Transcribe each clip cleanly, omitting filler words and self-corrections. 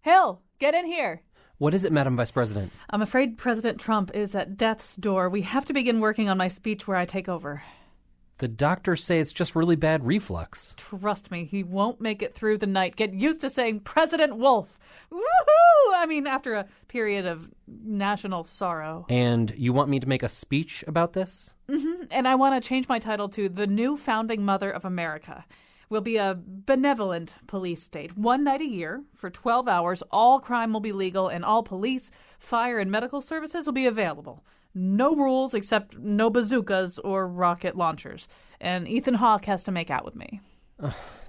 Hill, get in here. What is it, Madam Vice President? I'm afraid President Trump is at death's door. We have to begin working on my speech where I take over. The doctors say it's just really bad reflux. Trust me, he won't make it through the night. Get used to saying President Wolf. Woohoo! I mean, after a period of national sorrow. And you want me to make a speech about this? Mm-hmm. And I want to change my title to The New Founding Mother of America. We'll be a benevolent police state. One night a year, for 12 hours, all crime will be legal and all police, fire, and medical services will be available. No rules except no bazookas or rocket launchers. And Ethan Hawke has to make out with me.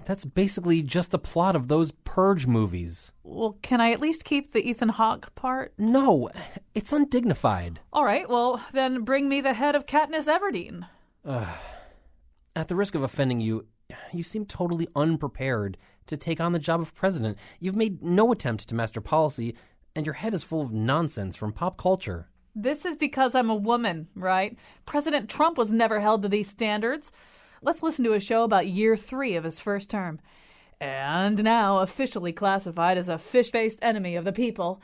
That's basically just the plot of those Purge movies. Well, can I at least keep the Ethan Hawke part? No, it's undignified. All right, well, then bring me the head of Katniss Everdeen. At the risk of offending you, you seem totally unprepared to take on the job of president. You've made no attempt to master policy, and your head is full of nonsense from pop culture. This is because I'm a woman, right? President Trump was never held to these standards. Let's listen to a show about year 3 of his first term. And now officially classified as a fish-faced enemy of the people,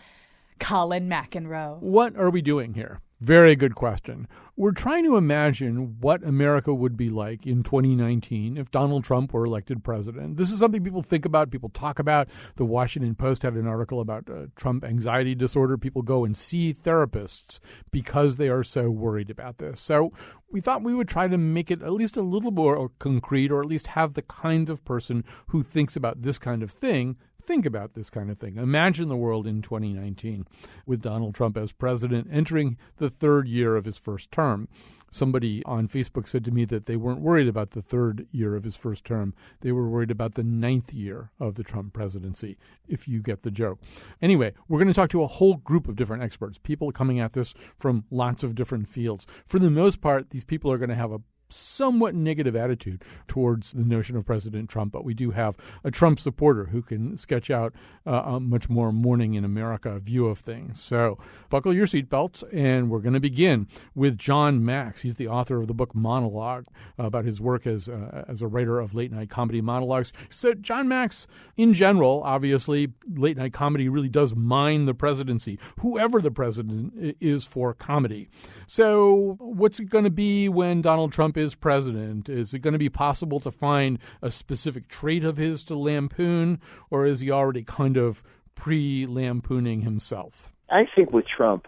Colin McEnroe. What are we doing here? Very good question. We're trying to imagine what America would be like in 2019 if Donald Trump were elected president. This is something people think about, people talk about. The Washington Post had an article about Trump anxiety disorder. People go and see therapists because they are so worried about this. So we thought we would try to make it at least a little more concrete, or at least have the kind of person who thinks about this kind of thing think about this kind of thing. Imagine the world in 2019 with Donald Trump as president entering the 3rd year of his first term. Somebody on Facebook said to me that they weren't worried about the 3rd year of his first term. They were worried about the 9th year of the Trump presidency, if you get the joke. Anyway, we're going to talk to a whole group of different experts, people coming at this from lots of different fields. For the most part, these people are going to have a somewhat negative attitude towards the notion of President Trump, but we do have a Trump supporter who can sketch out a much more morning in America view of things. So buckle your seatbelts, and we're going to begin with John Max. He's the author of the book Monologue, about his work as a writer of late-night comedy monologues. So John Max, in general, obviously, late-night comedy really does mine the presidency, whoever the president is for comedy. So what's it going to be when Donald Trump is president? Is it going to be possible to find a specific trait of his to lampoon, or is he already kind of pre-lampooning himself? I think with Trump,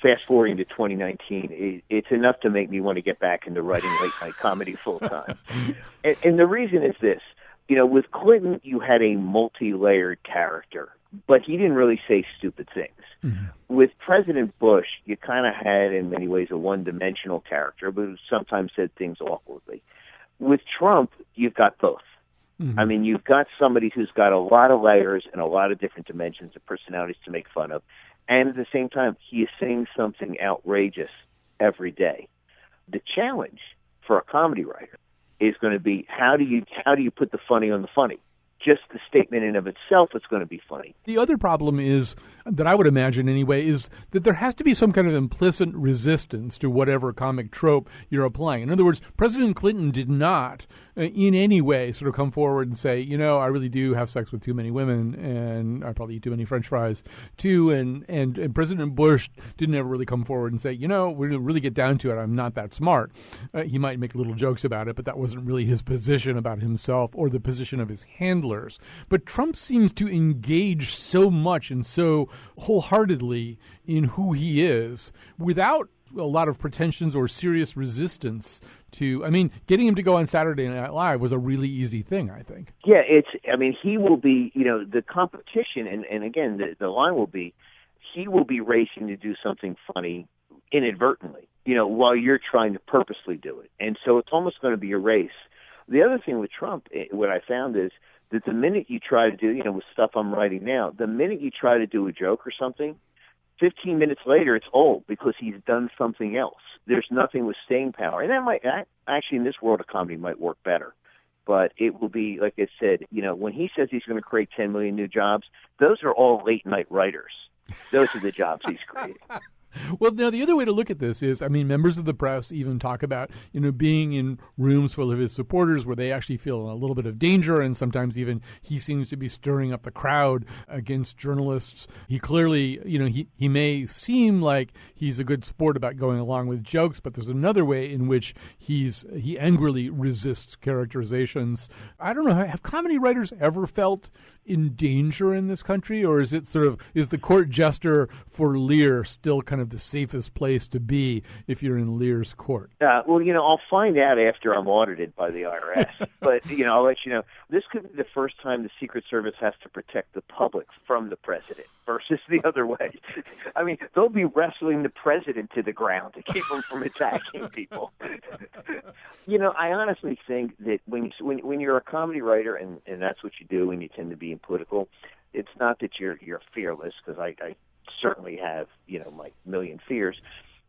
fast forwarding to 2019, it's enough to make me want to get back into writing late-night comedy full-time. And the reason is this. With Clinton, you had a multi-layered character, but he didn't really say stupid things. Mm-hmm. With President Bush, you kind of had, in many ways, a one-dimensional character, but sometimes said things awkwardly. With Trump, you've got both. Mm-hmm. I mean, you've got somebody who's got a lot of layers and a lot of different dimensions of personalities to make fun of, and at the same time, he is saying something outrageous every day. The challenge for a comedy writer is going to be how do you put the funny on the funny? Just the statement in of itself is going to be funny. The other problem is, that I would imagine anyway, is that there has to be some kind of implicit resistance to whatever comic trope you're applying. In other words, President Clinton did not in any way sort of come forward and say, I really do have sex with too many women and I probably eat too many French fries too. And President Bush didn't ever really come forward and say, we're going to really get down to it, I'm not that smart. He might make little jokes about it, but that wasn't really his position about himself or the position of his handler. But Trump seems to engage so much and so wholeheartedly in who he is without a lot of pretensions or serious resistance to, getting him to go on Saturday Night Live was a really easy thing, I think. Yeah, he will be, the competition, and again, the line will be, he will be racing to do something funny inadvertently, while you're trying to purposely do it. And so it's almost going to be a race. The other thing with Trump, what I found is, that the minute you try to do, with stuff I'm writing now, the minute you try to do a joke or something, 15 minutes later it's old because he's done something else. There's nothing with staying power. And that might, actually in this world of comedy, might work better. But it will be, like I said, when he says he's going to create 10 million new jobs, those are all late-night writers. Those are the jobs he's creating. Well, now the other way to look at this is, I mean, members of the press even talk about, being in rooms full of his supporters where they actually feel a little bit of danger, and sometimes even he seems to be stirring up the crowd against journalists. He clearly, he may seem like he's a good sport about going along with jokes, but there's another way in which he angrily resists characterizations. I don't know, have comedy writers ever felt in danger in this country, or is it is the court jester for Lear still kind of the safest place to be if you're in Lear's court? Well, I'll find out after I'm audited by the IRS. But, I'll let you know. This could be the first time the Secret Service has to protect the public from the president versus the other way. I mean, they'll be wrestling the president to the ground to keep him from attacking people. I honestly think that when you're a comedy writer, and that's what you do, and you tend to be political, it's not that you're fearless, because I certainly have, my million fears.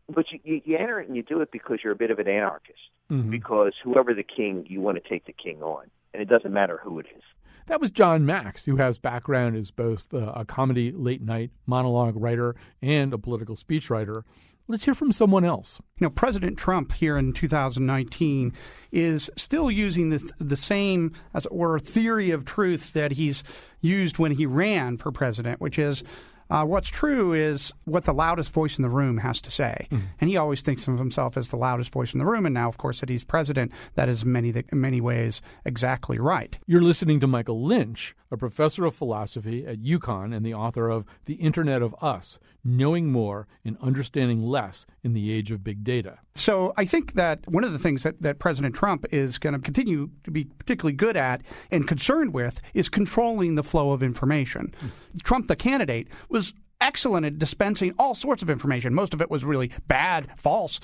But you enter it and you do it because you're a bit of an anarchist. Mm-hmm. Because whoever the king, you want to take the king on. And it doesn't matter who it is. That was John Max, who has background as both a comedy late-night monologue writer and a political speechwriter. Let's hear from someone else. President Trump here in 2019 is still using the same, as it were, theory of truth that he's used when he ran for president, which is what's true is what the loudest voice in the room has to say. Mm-hmm. And he always thinks of himself as the loudest voice in the room. And now, of course, that he's president, that is in many ways exactly right. You're listening to Michael Lynch, a professor of philosophy at UConn and the author of The Internet of Us, Knowing More and Understanding Less in the Age of Big Data. So I think that one of the things that President Trump is going to continue to be particularly good at and concerned with is controlling the flow of information. Mm-hmm. Trump, the candidate, was excellent at dispensing all sorts of information. Most of it was really bad, false,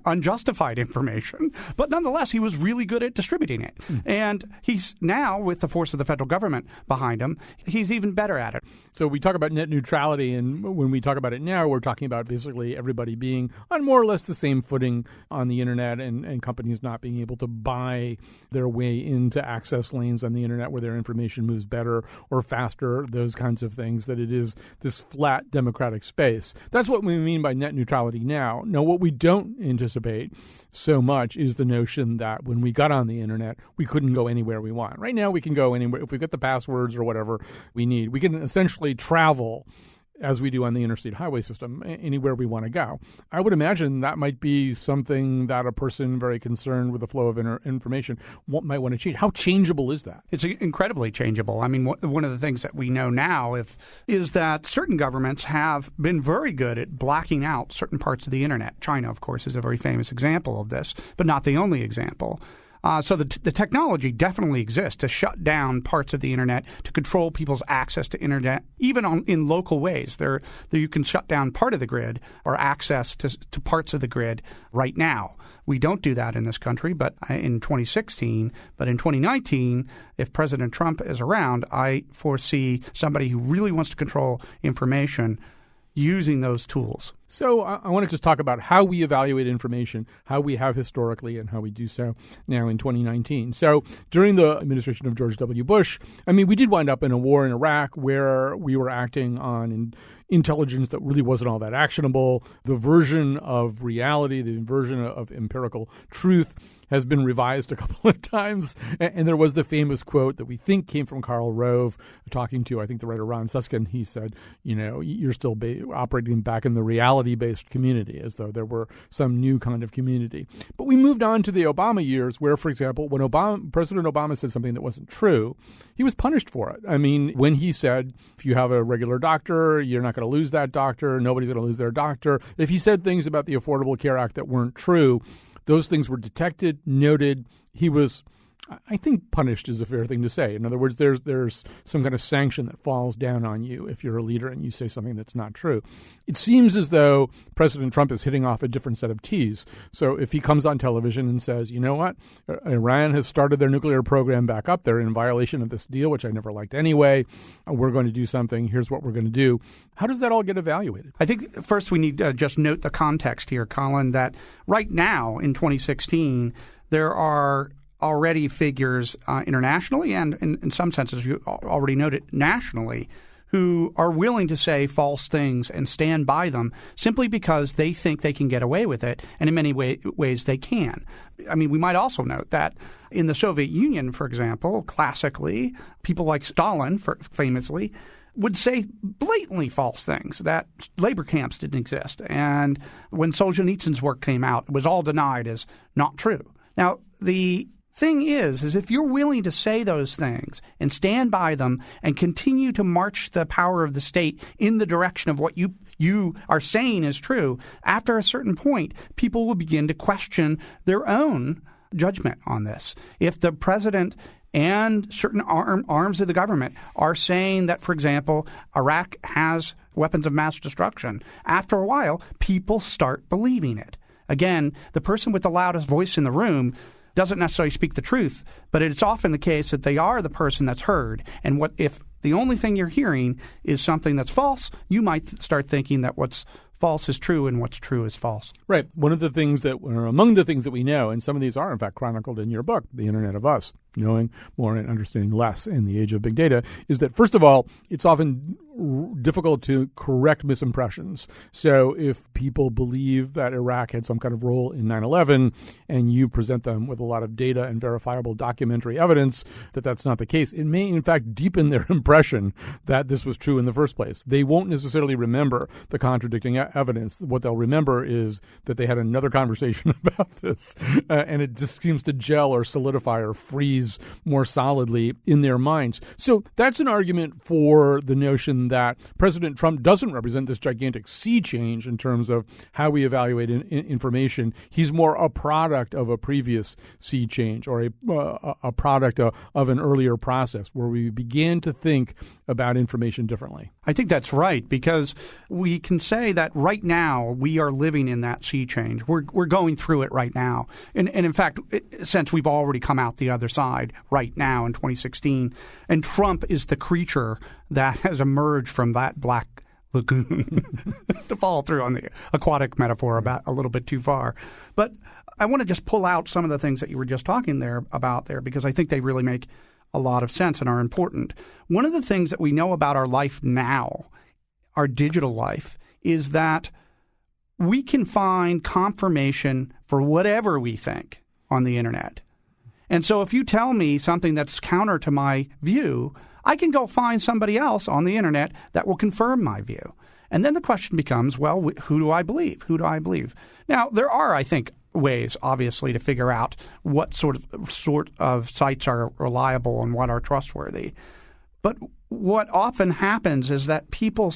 unjustified information. But nonetheless, he was really good at distributing it. And he's now, with the force of the federal government behind him, he's even better at it. So we talk about net neutrality, and when we talk about it now, we're talking about basically everybody being on more or less the same footing on the internet, and companies not being able to buy their way into access lanes on the internet where their information moves better or faster, those kinds of things, that it is this flat democratic space. That's what we mean by net neutrality now. Now, what we don't anticipate so much is the notion that when we got on the internet, we couldn't go anywhere we want. Right now, we can go anywhere. If we get the passwords or whatever we need, we can essentially travel as we do on the interstate highway system, anywhere we want to go. I would imagine that might be something that a person very concerned with the flow of information might want to change. How changeable is that? It's incredibly changeable. I mean, one of the things that we know now is that certain governments have been very good at blocking out certain parts of the internet. China, of course, is a very famous example of this, but not the only example. So the technology definitely exists to shut down parts of the internet, to control people's access to internet, even in local ways. There you can shut down part of the grid or access to parts of the grid right now. We don't do that in this country, but in 2016. But in 2019, if President Trump is around, I foresee somebody who really wants to control information using those tools. So I want to just talk about how we evaluate information, how we have historically, and how we do so now in 2019. So during the administration of George W. Bush, we did wind up in a war in Iraq where we were acting on intelligence that really wasn't all that actionable. The version of reality, the version of empirical truth has been revised a couple of times. And there was the famous quote that we think came from Karl Rove, talking to, I think, the writer Ron Susskind. He said, you're still operating back in the reality-based community, as though there were some new kind of community. But we moved on to the Obama years where, for example, when President Obama said something that wasn't true, he was punished for it. When he said, if you have a regular doctor, you're not going to lose that doctor, nobody's going to lose their doctor. If he said things about the Affordable Care Act that weren't true, those things were detected, noted. He was, I think, punished is a fair thing to say. In other words, there's some kind of sanction that falls down on you if you're a leader and you say something that's not true. It seems as though President Trump is hitting off a different set of T's. So if he comes on television and says, you know what, Iran has started their nuclear program back up. They're in violation of this deal, which I never liked anyway. We're going to do something. Here's what we're going to do. How does that all get evaluated? I think first we need to just note the context here, Colin, that right now in 2016, there are already figures internationally and in some senses, you already noted, nationally, who are willing to say false things and stand by them simply because they think they can get away with it, and in many ways they can. I mean, we might also note that in the Soviet Union, for example, classically, people like Stalin, famously, would say blatantly false things, that labor camps didn't exist. And when Solzhenitsyn's work came out, it was all denied as not true. Now, the thing is if you're willing to say those things and stand by them and continue to march the power of the state in the direction of what you are saying is true, after a certain point, people will begin to question their own judgment on this. If the president and certain arms of the government are saying that, for example, Iraq has weapons of mass destruction, after a while, people start believing it. Again, the person with the loudest voice in the room doesn't necessarily speak the truth, but it's often the case that they are the person that's heard. And what if the only thing you're hearing is something that's false, you might start thinking that what's false is true and what's true is false. Right. One of the things among the things that we know, and some of these are in fact chronicled in your book, The Internet of Us, Knowing More and Understanding Less in the Age of Big Data, is that, first of all, it's often difficult to correct misimpressions. So if people believe that Iraq had some kind of role in 9/11 and you present them with a lot of data and verifiable documentary evidence that that's not the case, it may in fact deepen their impression that this was true in the first place. They won't necessarily remember the contradicting evidence. What they'll remember is that they had another conversation about this, and it just seems to gel or solidify or freeze more solidly in their minds. So that's an argument for the notion that President Trump doesn't represent this gigantic sea change in terms of how we evaluate information. He's more a product of a previous sea change, or a product of an earlier process where we began to think about information differently. I think that's right, because we can say that right now we are living in that sea change. We're going through it right now. And in fact, since we've already come out the other side right now in 2016, and Trump is the creature that has emerged from that black lagoon, to follow through on the aquatic metaphor about a little bit too far. But I want to just pull out some of the things that you were just talking about there, because I think they really make a lot of sense and are important. One of the things that we know about our life now, our digital life, is that we can find confirmation for whatever we think on the internet. And so if you tell me something that's counter to my view, I can go find somebody else on the internet that will confirm my view. And then the question becomes, well, who do I believe? Who do I believe? Now, there are, I think, ways, obviously, to figure out what sort of sites are reliable and what are trustworthy. But what often happens is that people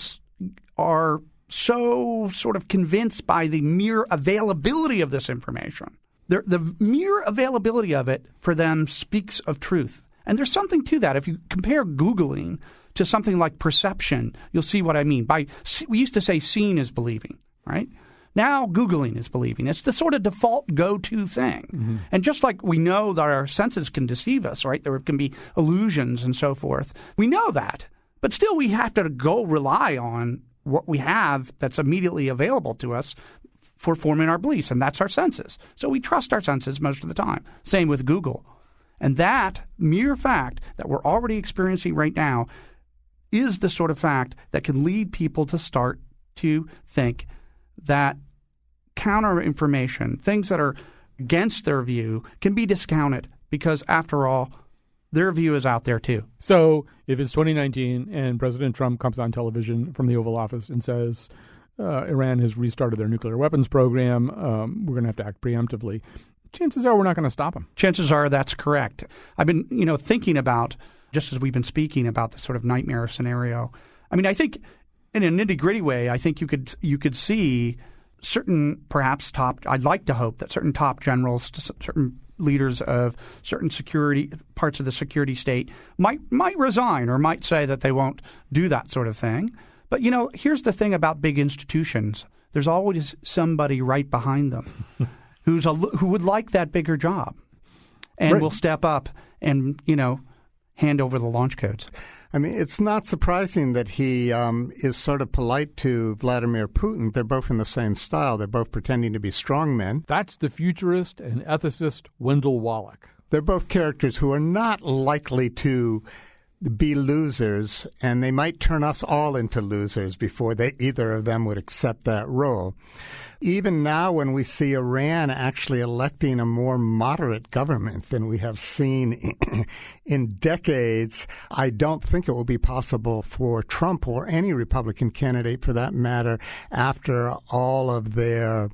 are so sort of convinced by the mere availability of this information. The mere availability of it for them speaks of truth. And there's something to that. If you compare Googling to something like perception, you'll see what I mean. We used to say seeing is believing, right? Now Googling is believing. It's the sort of default go-to thing. Mm-hmm. And just like we know that our senses can deceive us, right? There can be illusions and so forth. We know that. But still we have to go rely on what we have that's immediately available to us for forming our beliefs, and that's our senses. So we trust our senses most of the time. Same with Google. And that mere fact that we're already experiencing right now is the sort of fact that can lead people to start to think that counter information, things that are against their view, can be discounted because, after all, their view is out there too. So if it's 2019 and President Trump comes on television from the Oval Office and says Iran has restarted their nuclear weapons program, we're going to have to act preemptively, chances are we're not going to stop him. Chances are that's correct. I've been, thinking about, just as we've been speaking about the sort of nightmare scenario. I mean, I think in a nitty-gritty way, I think you could see certain perhaps I'd like to hope that certain top generals, certain leaders of certain security parts of the security state might resign or might say that they won't do that sort of thing. But, here's the thing about big institutions. There's always somebody right behind them who would like that bigger job and will step up and, hand over the launch codes. I mean, it's not surprising that he is sort of polite to Vladimir Putin. They're both in the same style. They're both pretending to be strong men. That's the futurist and ethicist Wendell Wallach. They're both characters who are not likely to be losers, and they might turn us all into losers before either of them would accept that role. Even now, when we see Iran actually electing a more moderate government than we have seen in decades, I don't think it will be possible for Trump or any Republican candidate, for that matter, after all of their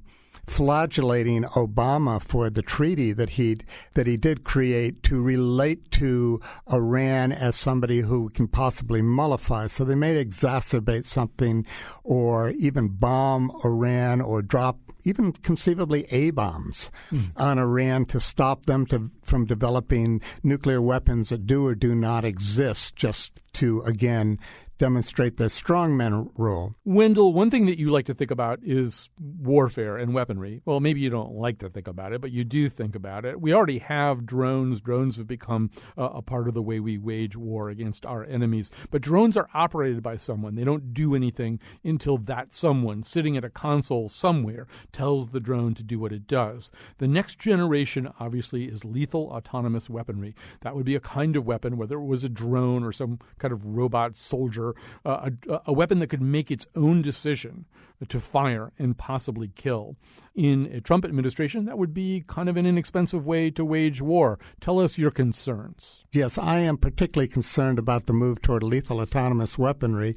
flagellating Obama for the treaty that he did create, to relate to Iran as somebody who can possibly mollify. So they may exacerbate something or even bomb Iran or drop even conceivably A-bombs on Iran to stop them from developing nuclear weapons that do or do not exist, just to, again, demonstrate the strongman role. Wendell, one thing that you like to think about is warfare and weaponry. Well, maybe you don't like to think about it, but you do think about it. We already have drones. Drones have become a part of the way we wage war against our enemies. But drones are operated by someone. They don't do anything until that someone sitting at a console somewhere tells the drone to do what it does. The next generation, obviously, is lethal autonomous weaponry. That would be a kind of weapon, whether it was a drone or some kind of robot soldier, a weapon that could make its own decision to fire and possibly kill. In a Trump administration, that would be kind of an inexpensive way to wage war. Tell us your concerns. Yes, I am particularly concerned about the move toward lethal autonomous weaponry,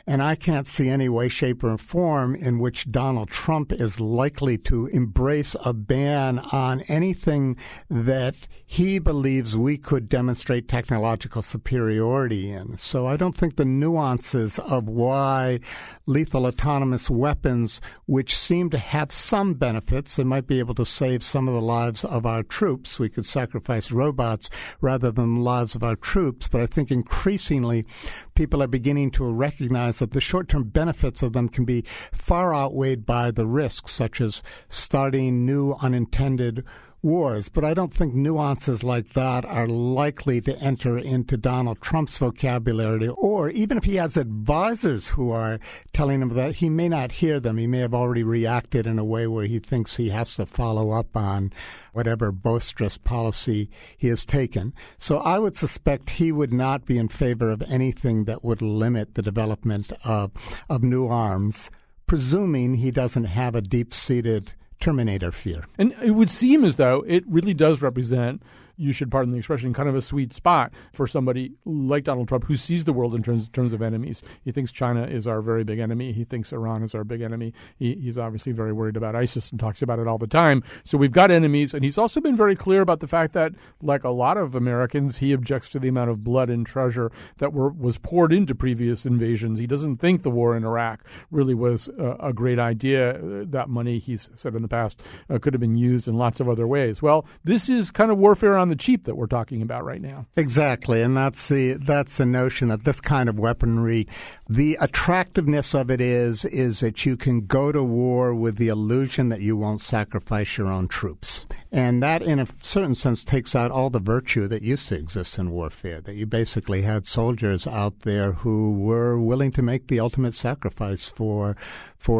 and I can't see any way, shape, or form in which Donald Trump is likely to embrace a ban on anything that he believes we could demonstrate technological superiority in. So I don't think the nuances of why lethal autonomous weapons, which seem to have some benefits, they might be able to save some of the lives of our troops. We could sacrifice robots rather than the lives of our troops. But I think increasingly people are beginning to recognize that the short-term benefits of them can be far outweighed by the risks, such as starting new unintended wars. But I don't think nuances like that are likely to enter into Donald Trump's vocabulary, or even if he has advisors who are telling him that, he may not hear them. He may have already reacted in a way where he thinks he has to follow up on whatever boisterous policy he has taken. So I would suspect he would not be in favor of anything that would limit the development of new arms, presuming he doesn't have a deep-seated Terminator fear. And it would seem as though it really does represent, you should pardon the expression, kind of a sweet spot for somebody like Donald Trump, who sees the world in terms of enemies. He thinks China is our very big enemy. He thinks Iran is our big enemy. He's obviously very worried about ISIS and talks about it all the time. So we've got enemies. And he's also been very clear about the fact that, like a lot of Americans, he objects to the amount of blood and treasure that was poured into previous invasions. He doesn't think the war in Iraq really was a great idea. That money, he's said in the past, could have been used in lots of other ways. Well, this is kind of warfare on the cheap that we're talking about right now. Exactly, and that's the notion that this kind of weaponry, the attractiveness of it is that you can go to war with the illusion that you won't sacrifice your own troops. And that, in a certain sense, takes out all the virtue that used to exist in warfare, that you basically had soldiers out there who were willing to make the ultimate sacrifice for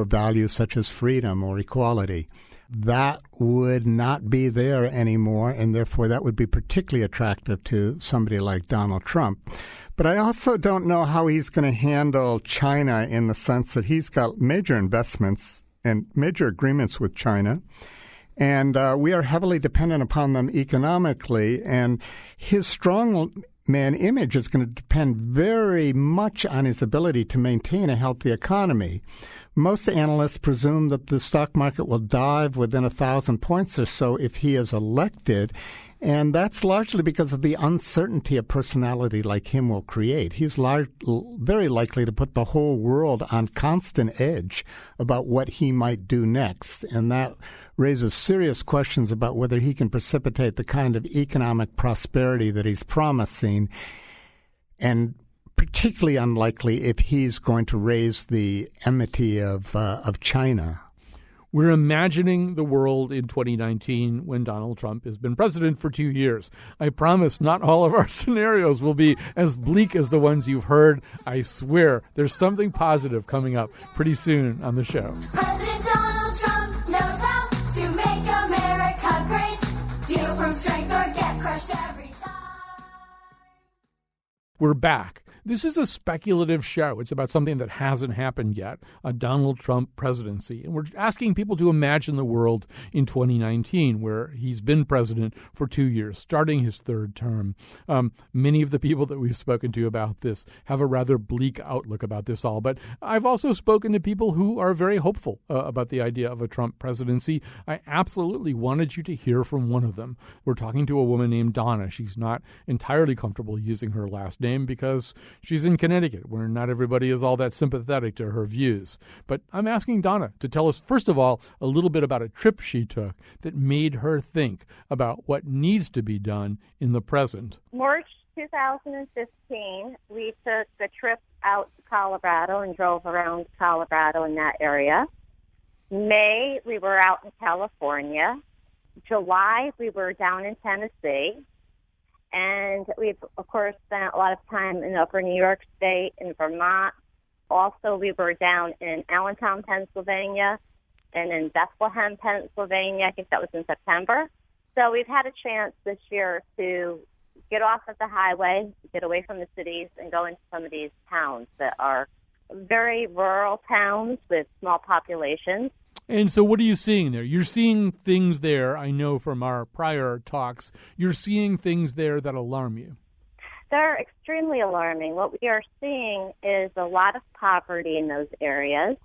values such as freedom or equality. That would not be there anymore, and therefore that would be particularly attractive to somebody like Donald Trump. But I also don't know how he's going to handle China, in the sense that he's got major investments and major agreements with China, and we are heavily dependent upon them economically, and his strong man image is going to depend very much on his ability to maintain a healthy economy. Most analysts presume that the stock market will dive within 1,000 points or so if he is elected, and that's largely because of the uncertainty a personality like him will create. He's very likely to put the whole world on constant edge about what he might do next, and that raises serious questions about whether he can precipitate the kind of economic prosperity that he's promising, and particularly unlikely if he's going to raise the enmity of China. We're imagining the world in 2019 when Donald Trump has been president for 2 years. I promise not all of our scenarios will be as bleak as the ones you've heard. I swear there's something positive coming up pretty soon on the show. President Donald Trump knows how to make America great. Deal from strength or get crushed every We're back. This is a speculative show. It's about something that hasn't happened yet, a Donald Trump presidency. And we're asking people to imagine the world in 2019, where he's been president for 2 years, starting his third term. Many of the people that we've spoken to about this have a rather bleak outlook about this all. But I've also spoken to people who are very hopeful about the idea of a Trump presidency. I absolutely wanted you to hear from one of them. We're talking to a woman named Donna. She's not entirely comfortable using her last name because she's in Connecticut, where not everybody is all that sympathetic to her views. But I'm asking Donna to tell us, first of all, a little bit about a trip she took that made her think about what needs to be done in the present. March 2015, we took a trip out to Colorado and drove around Colorado in that area. May, we were out in California. July, we were down in Tennessee. And we've, of course, spent a lot of time in upper New York State, in Vermont. Also, we were down in Allentown, Pennsylvania, and in Bethlehem, Pennsylvania. I think that was in September. So we've had a chance this year to get off of the highway, get away from the cities, and go into some of these towns that are very rural towns with small populations. And so what are you seeing there? You're seeing things there, I know from our prior talks, you're seeing things there that alarm you. They're extremely alarming. What we are seeing is a lot of poverty in those areas.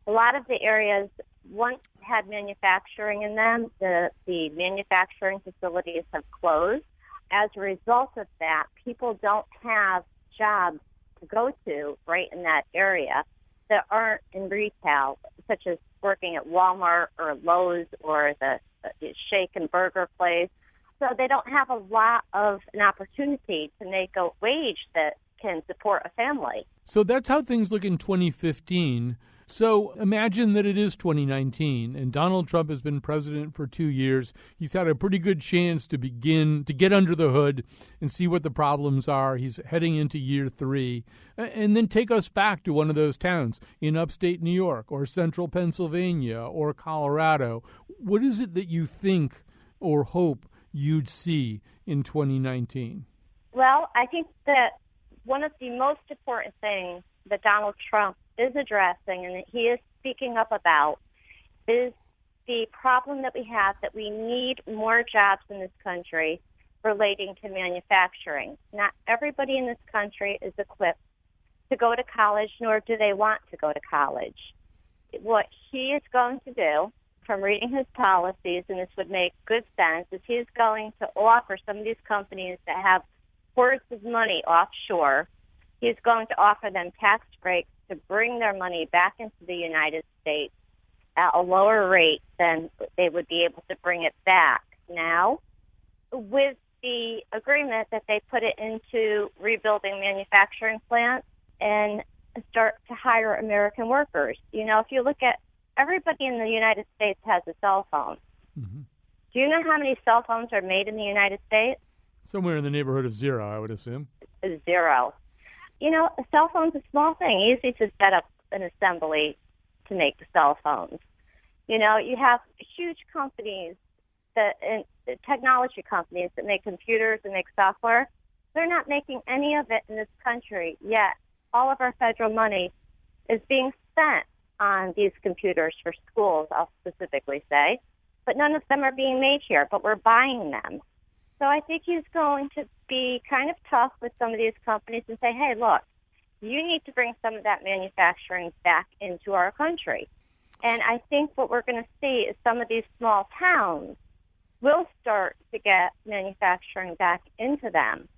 A lot of the areas once had manufacturing in them. The manufacturing facilities have closed. As a result of that, people don't have jobs to go to right in that area that aren't in retail, such as working at Walmart or Lowe's or the shake and burger place. So they don't have a lot of an opportunity to make a wage that can support a family. So that's how things look in 2015. So imagine that it is 2019 and Donald Trump has been president for 2 years. He's had a pretty good chance to begin to get under the hood and see what the problems are. He's heading into year 3. And then take us back to one of those towns in upstate New York or central Pennsylvania or Colorado. What is it that you think or hope you'd see in 2019? Well, I think that one of the most important things that Donald Trump is addressing and that he is speaking up about is the problem that we have that we need more jobs in this country relating to manufacturing. Not everybody in this country is equipped to go to college, nor do they want to go to college. What he is going to do, from reading his policies, and this would make good sense, is he is going to offer some of these companies that have hordes of money offshore, he's going to offer them tax breaks to bring their money back into the United States at a lower rate than they would be able to bring it back now, with the agreement that they put it into rebuilding manufacturing plants and start to hire American workers. You know, if you look at everybody in the United States has a cell phone. Mm-hmm. Do you know how many cell phones are made in the United States? Somewhere in the neighborhood of 0, I would assume. 0. You know, a cell phone's a small thing, easy to set up an assembly to make the cell phones. You know, you have huge companies, technology companies that make computers and make software. They're not making any of it in this country yet. All of our federal money is being spent on these computers for schools, I'll specifically say. But none of them are being made here, but we're buying them. So I think he's going to be kind of tough with some of these companies and say, hey, look, you need to bring some of that manufacturing back into our country. And I think what we're going to see is some of these small towns will start to get manufacturing back into them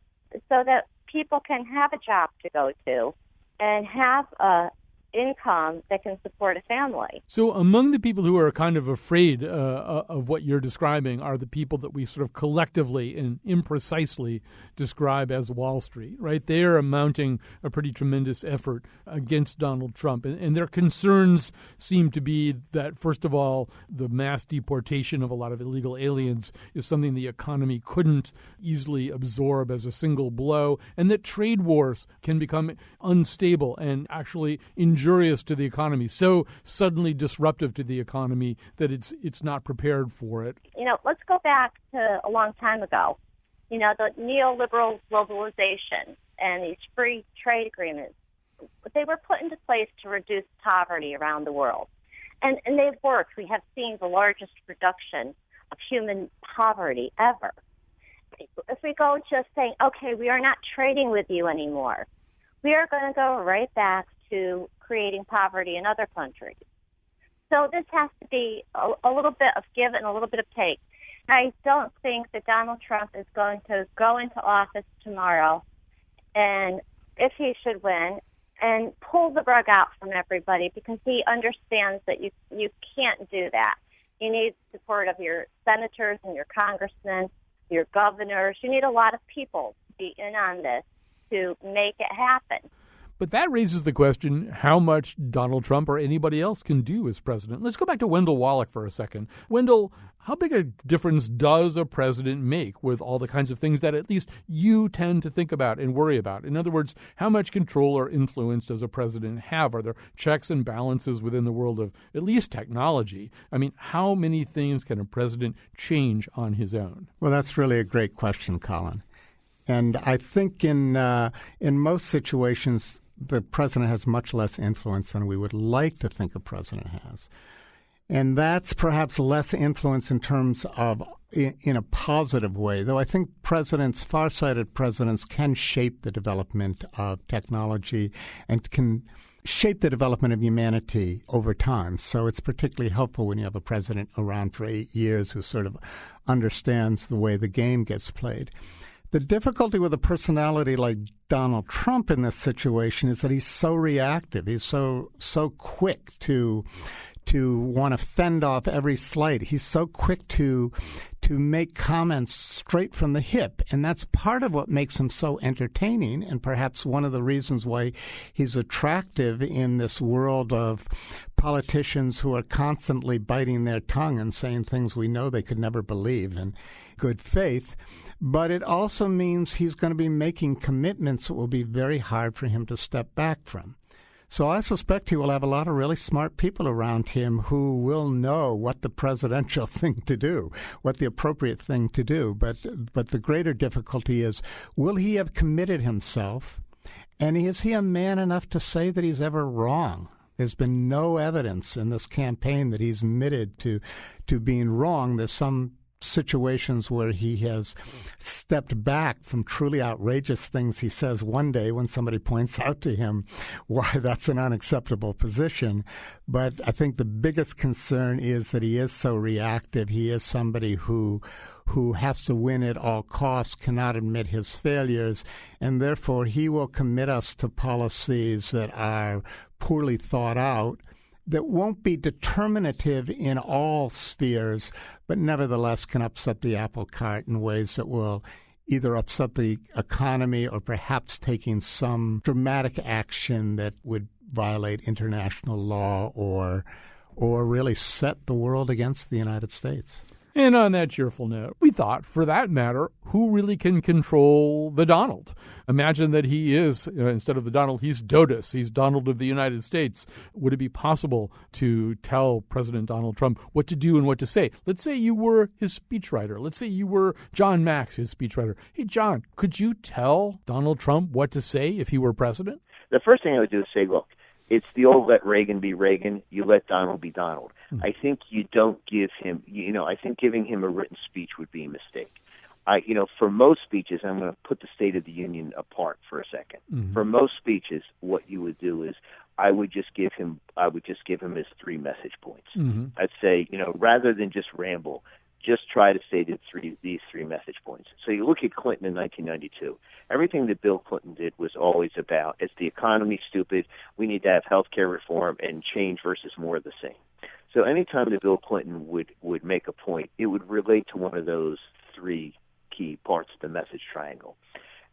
so that people can have a job to go to and have a income that can support a family. So among the people who are kind of afraid of what you're describing are the people that we sort of collectively and imprecisely describe as Wall Street, right? They are mounting a pretty tremendous effort against Donald Trump. And their concerns seem to be that, first of all, the mass deportation of a lot of illegal aliens is something the economy couldn't easily absorb as a single blow, and that trade wars can become unstable and actually injurious to the economy, so suddenly disruptive to the economy that it's not prepared for it. You know, let's go back to a long time ago. You know, the neoliberal globalization. and these free trade agreements, they were put into place to reduce poverty around the world. And they've worked. We have seen the largest reduction of human poverty ever. If we go just saying, okay, we are not trading with you anymore, we are going to go right back to creating poverty in other countries. So this has to be a little bit of give and a little bit of take. I don't think that Donald Trump is going to go into office tomorrow, and if he should win, and pull the rug out from everybody, because he understands that you can't do that. You need support of your senators and your congressmen, your governors. You need a lot of people to be in on this to make it happen. But that raises the question how much Donald Trump or anybody else can do as president. Let's go back to Wendell Wallach for a second. Wendell, how big a difference does a president make with all the kinds of things that at least you tend to think about and worry about? In other words, how much control or influence does a president have? Are there checks and balances within the world of at least technology? I mean, how many things can a president change on his own? Well, that's really a great question, Colin. And I think in most situations, the president has much less influence than we would like to think a president has. And that's perhaps less influence in terms of in a positive way, though I think presidents, far-sighted presidents, can shape the development of technology and can shape the development of humanity over time. So it's particularly helpful when you have a president around for 8 years who sort of understands the way the game gets played. The difficulty with a personality like Donald Trump in this situation is that he's so reactive. He's so quick to want to fend off every slight. He's so quick to make comments straight from the hip. And that's part of what makes him so entertaining, and perhaps one of the reasons why he's attractive in this world of politicians who are constantly biting their tongue and saying things we know they could never believe in good faith. But it also means he's going to be making commitments that will be very hard for him to step back from. So I suspect he will have a lot of really smart people around him who will know what the presidential thing to do, what the appropriate thing to do. But the greater difficulty is, will he have committed himself? And is he a man enough to say that he's ever wrong? There's been no evidence in this campaign that he's admitted to being wrong. There's some situations where he has stepped back from truly outrageous things he says one day when somebody points out to him why that's an unacceptable position. But I think the biggest concern is that he is so reactive. He is somebody who has to win at all costs, cannot admit his failures, and therefore he will commit us to policies that are poorly thought out, that won't be determinative in all spheres, but nevertheless can upset the apple cart in ways that will either upset the economy or perhaps taking some dramatic action that would violate international law or really set the world against the United States. And on that cheerful note, we thought, for that matter, who really can control the Donald? Imagine that he is, instead of the Donald, he's Dotus. He's Donald of the United States. Would it be possible to tell President Donald Trump what to do and what to say? Let's say you were his speechwriter. Let's say you were John Max, his speechwriter. Hey, John, could you tell Donald Trump what to say if he were president? The first thing I would do is say, look, it's the old let Reagan be Reagan, you let Donald be Donald. I think you don't give him, I think giving him a written speech would be a mistake. For most speeches, I'm going to put the State of the Union apart for a second. Mm-hmm. For most speeches, what you would do is I would just give him his 3 message points. Mm-hmm. I'd say, rather than just ramble, just try to say these 3 message points. So you look at Clinton in 1992. Everything that Bill Clinton did was always about, is the economy stupid? We need to have health care reform and change versus more of the same. So anytime that Bill Clinton would make a point, it would relate to one of those 3 key parts of the message triangle.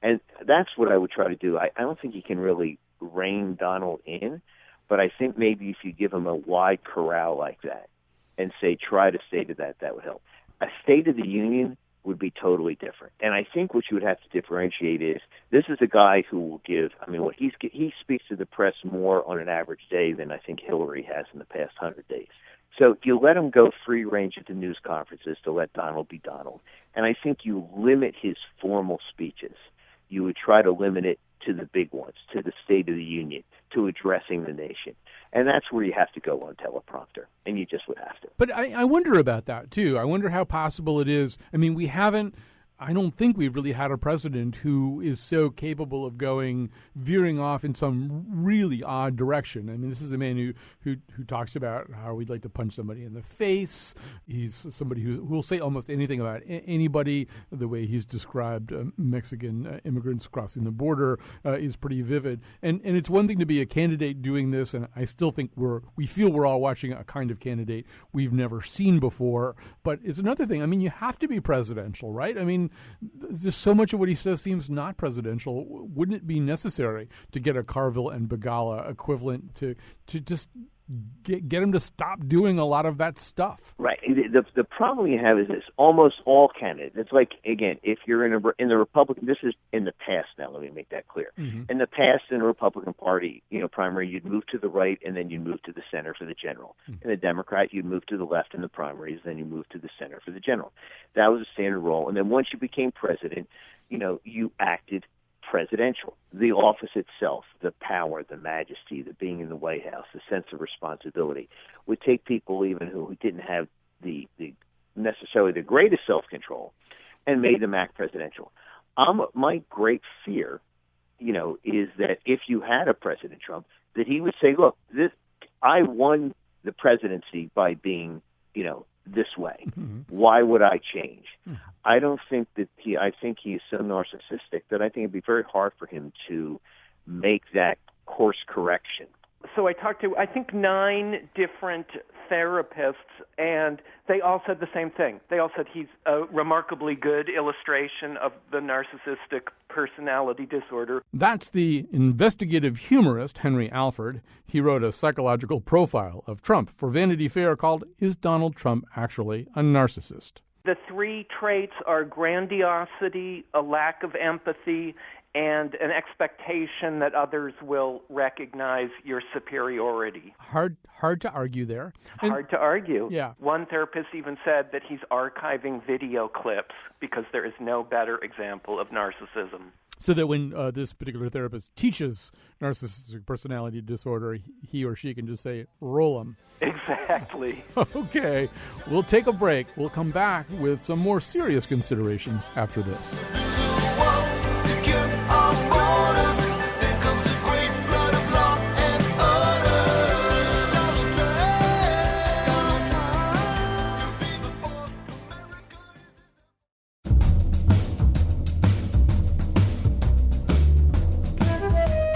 And that's what I would try to do. I don't think you can really rein Donald in, but I think maybe if you give him a wide corral like that and say, try to stay to that would help. A State of the Union would be totally different. And I think what you would have to differentiate is, this is a guy who will give, he speaks to the press more on an average day than I think Hillary has in the past 100 days. So you let him go free range at the news conferences to let Donald be Donald. And I think you limit his formal speeches. You would try to limit it to the big ones, to the State of the Union, to addressing the nation. And that's where you have to go on teleprompter, and you just would have to. But I wonder about that, too. I wonder how possible it is. I mean, I don't think we've really had a president who is so capable of veering off in some really odd direction. I mean, this is a man who talks about how we'd like to punch somebody in the face. He's somebody who will say almost anything about anybody. The way he's described Mexican immigrants crossing the border is pretty vivid. And it's one thing to be a candidate doing this, and I still think we feel we're all watching a kind of candidate we've never seen before. But it's another thing. I mean, you have to be presidential, right? I mean, just so much of what he says seems not presidential. Wouldn't it be necessary to get a Carville and Begala equivalent to just get him to stop doing a lot of that stuff? Right. The problem you have is this: almost all candidates. It's like, again, if you're in the Republican. This is in the past now. Let me make that clear. Mm-hmm. In the past, in the Republican Party, primary, you'd move to the right and then you'd move to the center for the general. Mm-hmm. In the Democrat, you'd move to the left in the primaries, then you move to the center for the general. That was a standard role. And then once you became president, you acted presidential. The office itself, the power, the majesty, the being in the White House, the sense of responsibility would take people even who didn't have the necessarily the greatest self-control and made them act presidential. My great fear, is that if you had a President Trump, that he would say, look, I won the presidency by being, this way. Mm-hmm. Why would I change? Mm-hmm. I don't think that I think he is so narcissistic that I think it'd be very hard for him to make that course correction. So I talked to, I think, 9 different therapists, and they all said the same thing. They all said he's a remarkably good illustration of the narcissistic personality disorder. That's the investigative humorist Henry Alford. He wrote a psychological profile of Trump for Vanity Fair called "Is Donald Trump Actually a Narcissist?" The 3 traits are grandiosity, a lack of empathy, and an expectation that others will recognize your superiority. Hard to argue there. Hard to argue. Yeah. One therapist even said that he's archiving video clips because there is no better example of narcissism. So that when this particular therapist teaches narcissistic personality disorder, he or she can just say, roll them. Exactly. Okay. We'll take a break. We'll come back with some more serious considerations after this.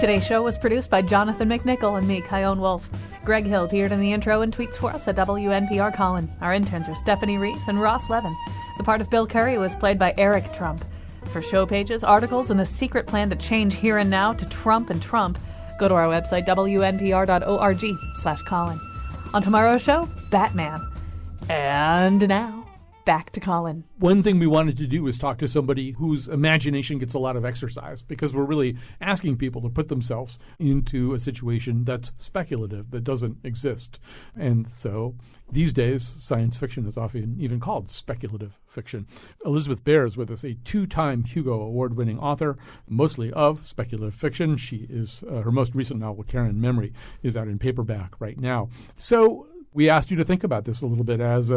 Today's show was produced by Jonathan McNichol and me, Kyone Wolf. Greg Hill appeared in the intro and tweets for us at WNPR Colin. Our interns are Stephanie Reif and Ross Levin. The part of Bill Curry was played by Eric Trump. For show pages, articles, and the secret plan to change here and now to Trump and Trump, go to our website, wnpr.org/Colin. On tomorrow's show, Batman. And now, back to Colin. One thing we wanted to do was talk to somebody whose imagination gets a lot of exercise, because we're really asking people to put themselves into a situation that's speculative, that doesn't exist. And so these days, science fiction is often even called speculative fiction. Elizabeth Bear is with us, a 2-time Hugo Award-winning author, mostly of speculative fiction. She is her most recent novel, Karen Memory, is out in paperback right now. So we asked you to think about this a little bit as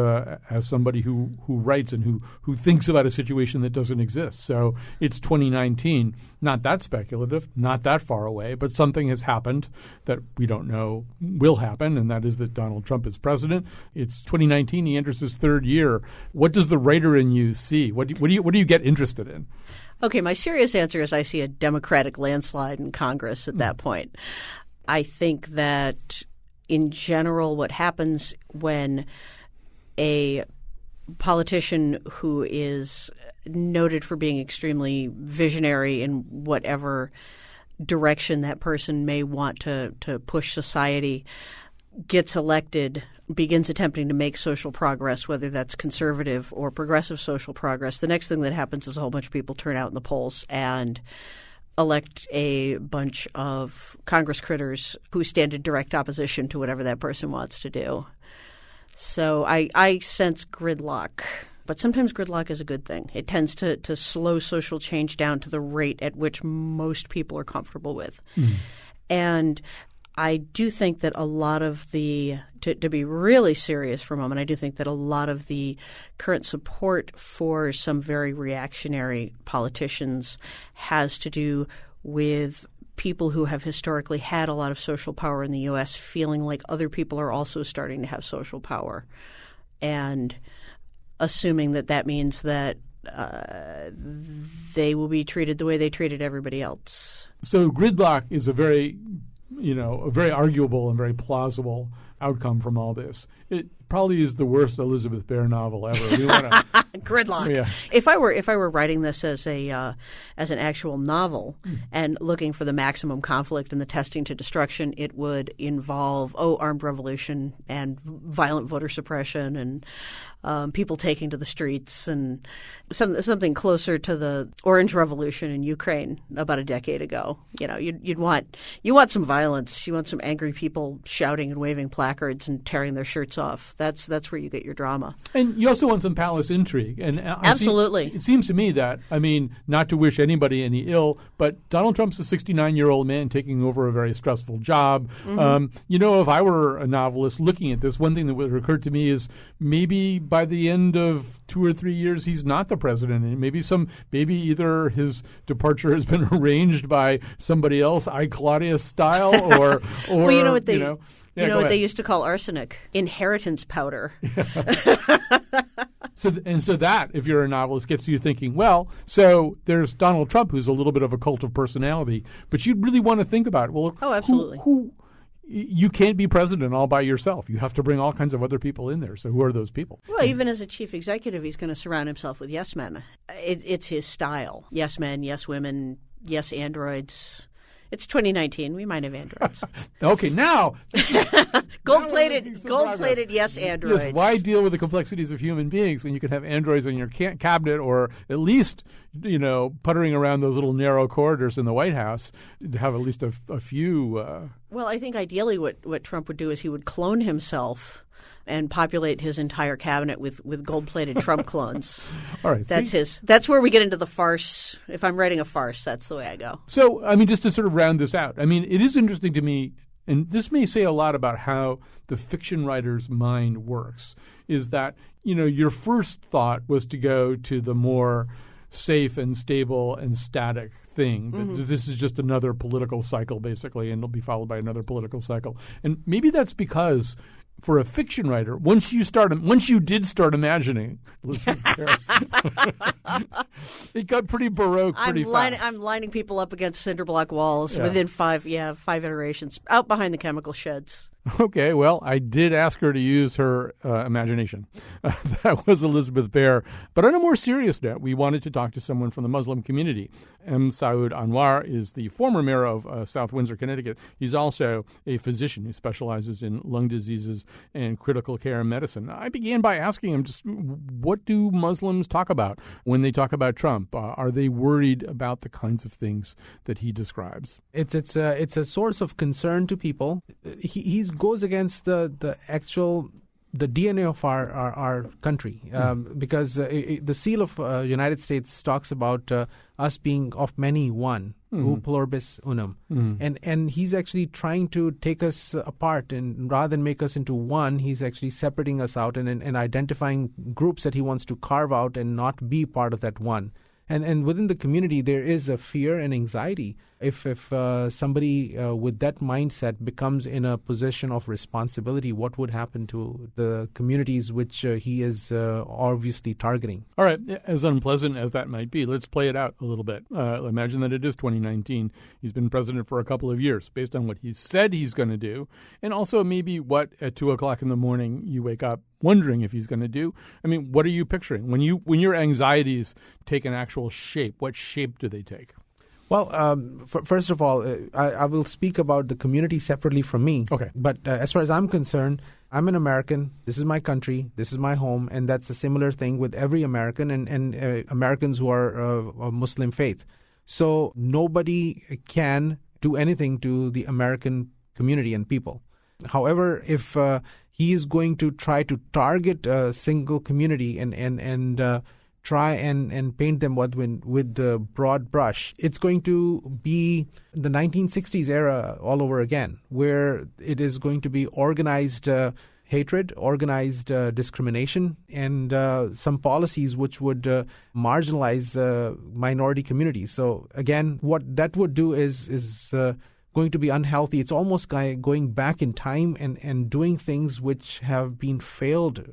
somebody who writes and who thinks about a situation that doesn't exist. So it's 2019, not that speculative, not that far away, but something has happened that we don't know will happen, and that is that Donald Trump is president. It's 2019. He enters his 3rd year. What does the writer in you see? What do you get interested in? Okay, my serious answer is I see a Democratic landslide in Congress at that point. I think that in general, what happens when a politician who is noted for being extremely visionary in whatever direction that person may want to push society gets elected, begins attempting to make social progress, whether that's conservative or progressive social progress, the next thing that happens is a whole bunch of people turn out in the polls and elect a bunch of Congress critters who stand in direct opposition to whatever that person wants to do. So I sense gridlock But sometimes gridlock is a good thing. It tends to slow social change down to the rate at which most people are comfortable with. And I do think that a lot of to be really serious for a moment, I do think that a lot of the current support for some very reactionary politicians has to do with people who have historically had a lot of social power in the U.S. feeling like other people are also starting to have social power, and assuming that means that they will be treated the way they treated everybody else. So gridlock is a very arguable and very plausible outcome from all this. It probably is the worst Elizabeth Bear novel ever. We want to gridlock. Yeah. If I were writing this as an actual novel and looking for the maximum conflict and the testing to destruction, it would involve armed revolution and violent voter suppression and people taking to the streets and something closer to the Orange Revolution in Ukraine about a decade ago. You know, you want some violence. You want some angry people shouting and waving placards and tearing their shirts off. That's where you get your drama. And you also want some palace intrigue. And absolutely. It seems to me that, not to wish anybody any ill, but Donald Trump's a 69-year-old man taking over a very stressful job. If I were a novelist looking at this, one thing that would occur to me is maybe by the end of 2 or 3 years, he's not the president. And maybe either his departure has been arranged by somebody else, I Claudius style, or well, you know what they what they used to call arsenic? Inheritance powder. So that, if you're a novelist, gets you thinking, well, so there's Donald Trump, who's a little bit of a cult of personality, but you'd really want to think about, well, absolutely. Who you can't be president all by yourself. You have to bring all kinds of other people in there. So who are those people? Well, even as a chief executive, he's going to surround himself with yes men. It's his style. Yes men, yes women, yes androids. It's 2019. We might have androids. Okay, now gold-plated. Yes, androids. Yes, why deal with the complexities of human beings when you can have androids in your cabinet, or at least puttering around those little narrow corridors in the White House to have at least a few. Well, I think ideally what Trump would do is he would clone himself and populate his entire cabinet with gold-plated Trump clones. All right, that's where we get into the farce. If I'm writing a farce, that's the way I go. So, just to sort of round this out, it is interesting to me, and this may say a lot about how the fiction writer's mind works, is that, your first thought was to go to the more safe and stable and static thing. Mm-hmm. This is just another political cycle, basically, and it'll be followed by another political cycle. And maybe that's because for a fiction writer, once you did start imagining, it got pretty baroque pretty fast. I'm lining people up against cinder block walls within five iterations, out behind the chemical sheds. Okay, well, I did ask her to use her imagination. That was Elizabeth Bear. But on a more serious note, we wanted to talk to someone from the Muslim community. M. Saud Anwar is the former mayor of South Windsor, Connecticut. He's also a physician who specializes in lung diseases and critical care medicine. I began by asking him, just what do Muslims talk about when they talk about Trump? Are they worried about the kinds of things that he describes? It's a source of concern to people. He goes against the DNA of our country, because the seal of United States talks about us being of many one, u pluribus unum, and he's actually trying to take us apart, and rather than make us into one, he's actually separating us out and identifying groups that he wants to carve out and not be part of that one. And within the community, there is a fear and anxiety. If somebody with that mindset becomes in a position of responsibility, what would happen to the communities which he is obviously targeting? All right. As unpleasant as that might be, let's play it out a little bit. Imagine that it is 2019. He's been president for a couple of years based on what he said he's going to do, and also maybe what at 2 o'clock in the morning you wake up wondering if he's going to do. What are you picturing? When your anxieties take an actual shape, what shape do they take? Well, first of all, I will speak about the community separately from me. Okay. But as far as I'm concerned, I'm an American. This is my country. This is my home. And that's a similar thing with every American and Americans who are of Muslim faith. So nobody can do anything to the American community and people. However, if he is going to try to target a single community and try and paint them with the broad brush. It's going to be the 1960s era all over again, where it is going to be organized hatred, organized discrimination, and some policies which would marginalize minority communities. So again, what that would do is going to be unhealthy. It's almost going back in time and doing things which have been failed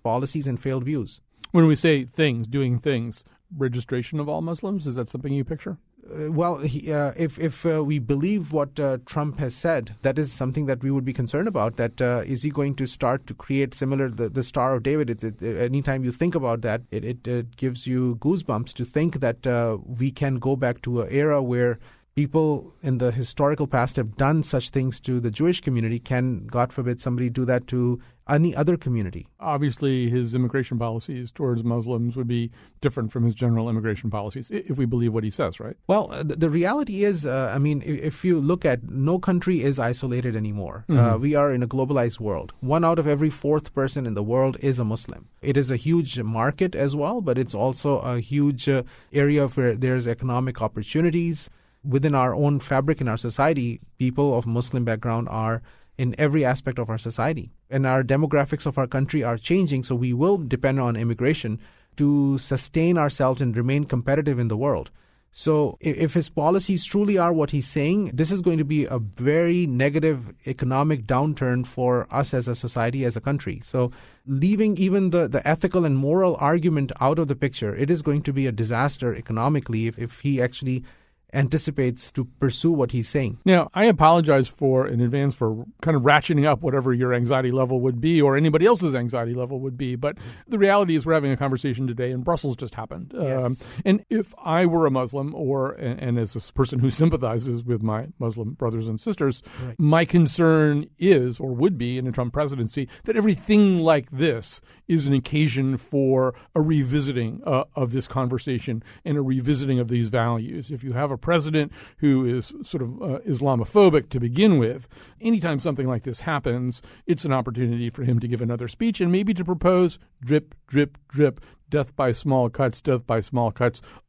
policies and failed views. When we say things, doing things, registration of all Muslims, is that something you picture? If we believe what Trump has said, that is something that we would be concerned about. That is he going to start to create similar the Star of David? Anytime you think about that, it gives you goosebumps to think that we can go back to an era where people in the historical past have done such things to the Jewish community. Can, God forbid, somebody do that to any other community? Obviously, his immigration policies towards Muslims would be different from his general immigration policies, if we believe what he says, right? Well, the reality is, if you look at, no country is isolated anymore. Mm-hmm. We are in a globalized world. 1 out of every 4th person in the world is a Muslim. It is a huge market as well, but it's also a huge area where there's economic opportunities. Within our own fabric in our society, people of Muslim background are in every aspect of our society. And our demographics of our country are changing, so we will depend on immigration to sustain ourselves and remain competitive in the world. So if his policies truly are what he's saying, this is going to be a very negative economic downturn for us as a society, as a country. So leaving even the ethical and moral argument out of the picture, it is going to be a disaster economically if he actually anticipates to pursue what he's saying. Now, I apologize in advance for kind of ratcheting up whatever your anxiety level would be or anybody else's anxiety level would be, but the reality is we're having a conversation today and Brussels just happened. Yes. And if I were a Muslim and as a person who sympathizes with my Muslim brothers and sisters, right, my concern is, or would be in a Trump presidency, that everything like this is an occasion for a revisiting of this conversation and a revisiting of these values. If you have a president who is sort of Islamophobic to begin with, anytime something like this happens, it's an opportunity for him to give another speech and maybe to propose drip, drip, drip, death by small cuts,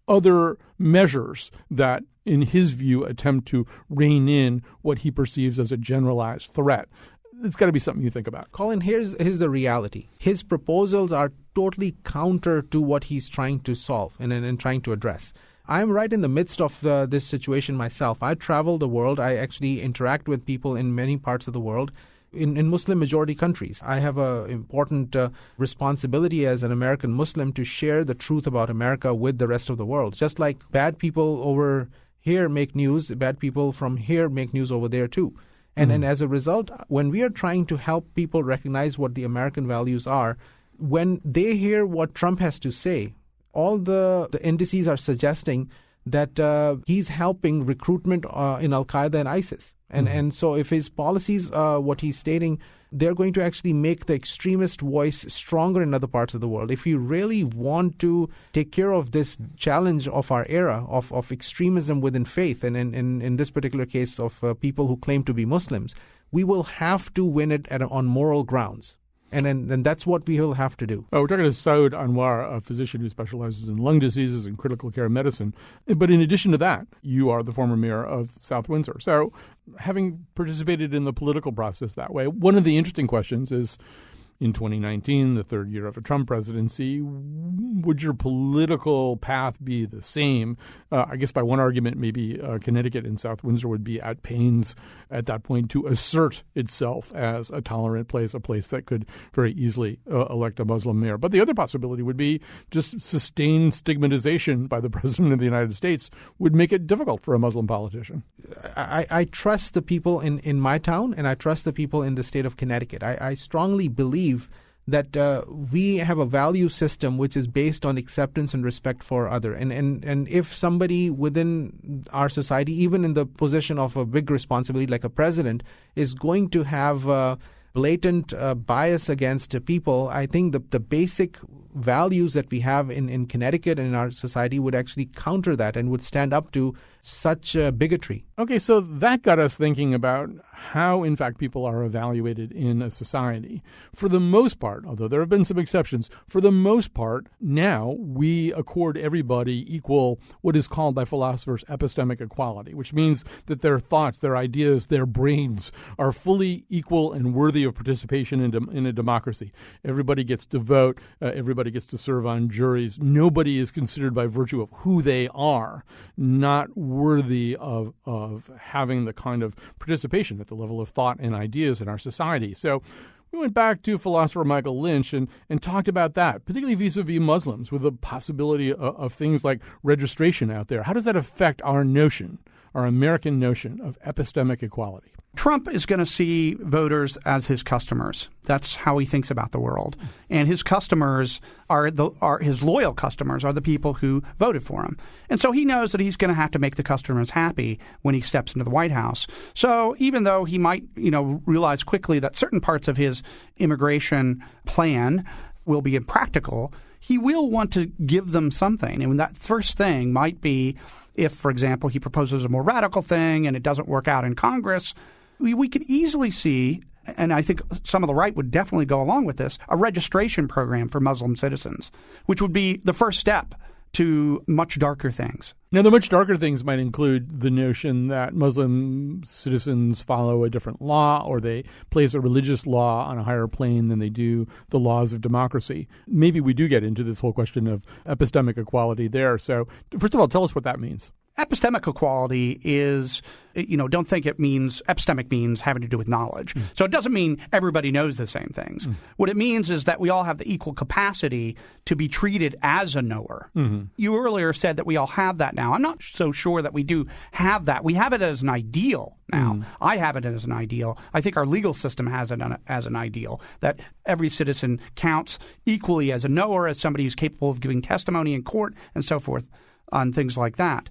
other measures that, in his view, attempt to rein in what he perceives as a generalized threat. It's got to be something you think about. Colin, here's the reality. His proposals are totally counter to what he's trying to solve and trying to address. I'm right in the midst of this situation myself. I travel the world. I actually interact with people in many parts of the world. In Muslim-majority countries, I have an important responsibility as an American Muslim to share the truth about America with the rest of the world. Just like bad people over here make news, bad people from here make news over there too. And as a result, when we are trying to help people recognize what the American values are, when they hear what Trump has to say, all the indices are suggesting that he's helping recruitment in Al-Qaeda and ISIS. And so if his policies, what he's stating, they're going to actually make the extremist voice stronger in other parts of the world. If you really want to take care of this challenge of our era of extremism within faith, and in this particular case of people who claim to be Muslims, we will have to win it on moral grounds. And then that's what we will have to do. We're talking to Saud Anwar, a physician who specializes in lung diseases and critical care medicine. But in addition to that, you are the former mayor of South Windsor. So having participated in the political process that way, one of the interesting questions is, in 2019, the third year of a Trump presidency, would your political path be the same? I guess by one argument, maybe Connecticut and South Windsor would be at pains at that point to assert itself as a tolerant place, a place that could very easily elect a Muslim mayor. But the other possibility would be just sustained stigmatization by the president of the United States would make it difficult for a Muslim politician. I trust the people in my town, and I trust the people in the state of Connecticut. I strongly believe that we have a value system which is based on acceptance and respect for other. And if somebody within our society, even in the position of a big responsibility like a president, is going to have blatant bias against people, I think the basic values that we have in Connecticut and in our society would actually counter that and would stand up to such bigotry. Okay, so that got us thinking about how, in fact, people are evaluated in a society. For the most part, although there have been some exceptions, for the most part, now we accord everybody equal, what is called by philosophers epistemic equality, which means that their thoughts, their ideas, their brains are fully equal and worthy of participation in a democracy. Everybody gets to vote. Everybody gets to serve on juries. Nobody is considered by virtue of who they are not worthy of having the kind of participation at the level of thought and ideas in our society. So we went back to philosopher Michael Lynch and talked about that, particularly vis-a-vis Muslims, with the possibility of things like registration out there. How does that affect our notion, our American notion of epistemic equality? Trump is going to see voters as his customers. That's how he thinks about the world. And his customers are his loyal customers are the people who voted for him. And so he knows that he's going to have to make the customers happy when he steps into the White House. So even though he might, realize quickly that certain parts of his immigration plan will be impractical, he will want to give them something. And that first thing might be if, for example, he proposes a more radical thing and it doesn't work out in Congress, we could easily see, and I think some of the right would definitely go along with this, a registration program for Muslim citizens, which would be the first step to much darker things. Now, the much darker things might include the notion that Muslim citizens follow a different law or they place a religious law on a higher plane than they do the laws of democracy. Maybe we do get into this whole question of epistemic equality there. So, first of all, tell us what that means. Epistemic equality is, don't think it means, epistemic means having to do with knowledge. So it doesn't mean everybody knows the same things. What it means is that we all have the equal capacity to be treated as a knower. You earlier said that we all have that now. I'm not so sure that we do have that. We have it as an ideal now. I have it as an ideal. I think our legal system has it as an ideal, that every citizen counts equally as a knower, as somebody who's capable of giving testimony in court and so forth on things like that.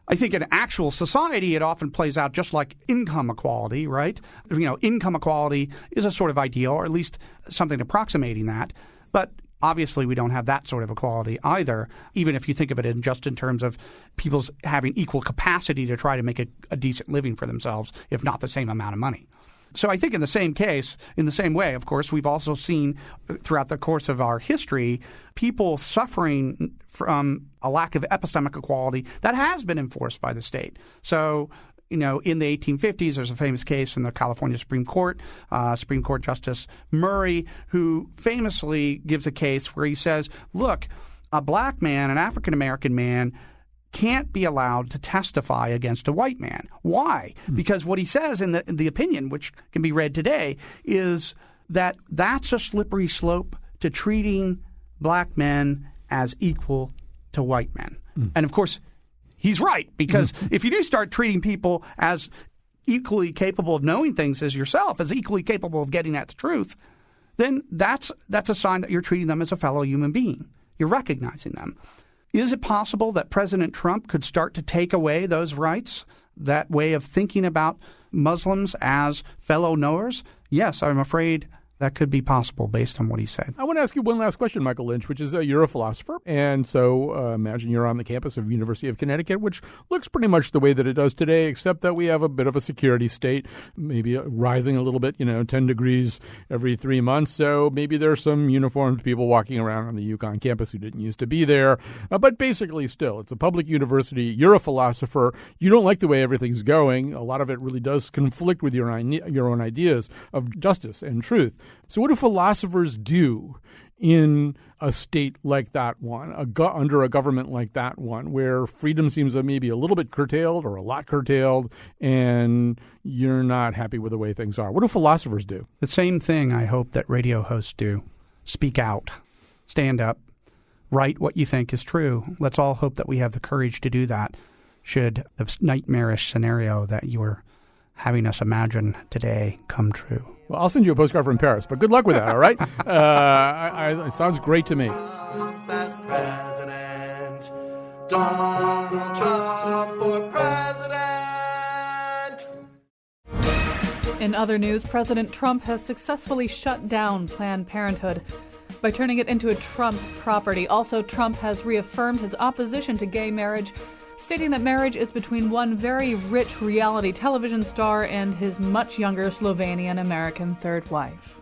I think in actual society, it often plays out just like income equality, right? Income equality is a sort of ideal, or at least something approximating that. But obviously, we don't have that sort of equality either, even if you think of it just in terms of people's having equal capacity to try to make a decent living for themselves, if not the same amount of money. So I think in the same case, in the same way, of course, we've also seen throughout the course of our history people suffering from a lack of epistemic equality that has been enforced by the state. So, in the 1850s, there's a famous case in the California Supreme Court Justice Murray, who famously gives a case where he says, look, a black man, an African-American man, can't be allowed to testify against a white man. Why? Because what he says in the opinion, which can be read today, is that that's a slippery slope to treating black men as equal to white men. And of course, he's right, because if you do start treating people as equally capable of knowing things as yourself, as equally capable of getting at the truth, then that's a sign that you're treating them as a fellow human being. You're recognizing them. Is it possible that President Trump could start to take away those rights, that way of thinking about Muslims as fellow knowers? Yes, I'm afraid that could be possible based on what he said. I want to ask you one last question, Michael Lynch, which is you're a philosopher, and so imagine you're on the campus of University of Connecticut, which looks pretty much the way that it does today, except that we have a bit of a security state, maybe rising a little bit, 10 degrees every 3 months. So maybe there's some uniformed people walking around on the UConn campus who didn't used to be there. But basically still, it's a public university. You're a philosopher. You don't like the way everything's going. A lot of it really does conflict with your own ideas of justice and truth. So what do philosophers do in a state like that one, under a government like that one, where freedom seems maybe a little bit curtailed or a lot curtailed, and you're not happy with the way things are? What do philosophers do? The same thing I hope that radio hosts do. Speak out. Stand up. Write what you think is true. Let's all hope that we have the courage to do that should the nightmarish scenario that you're having us imagine today come true. Well, I'll send you a postcard from Paris, but good luck with that, all right? It sounds great to me. As president, Donald Trump for president. In other news, President Trump has successfully shut down Planned Parenthood by turning it into a Trump property. Also, Trump has reaffirmed his opposition to gay marriage stating that marriage is between one very rich reality television star and his much younger Slovenian-American third wife.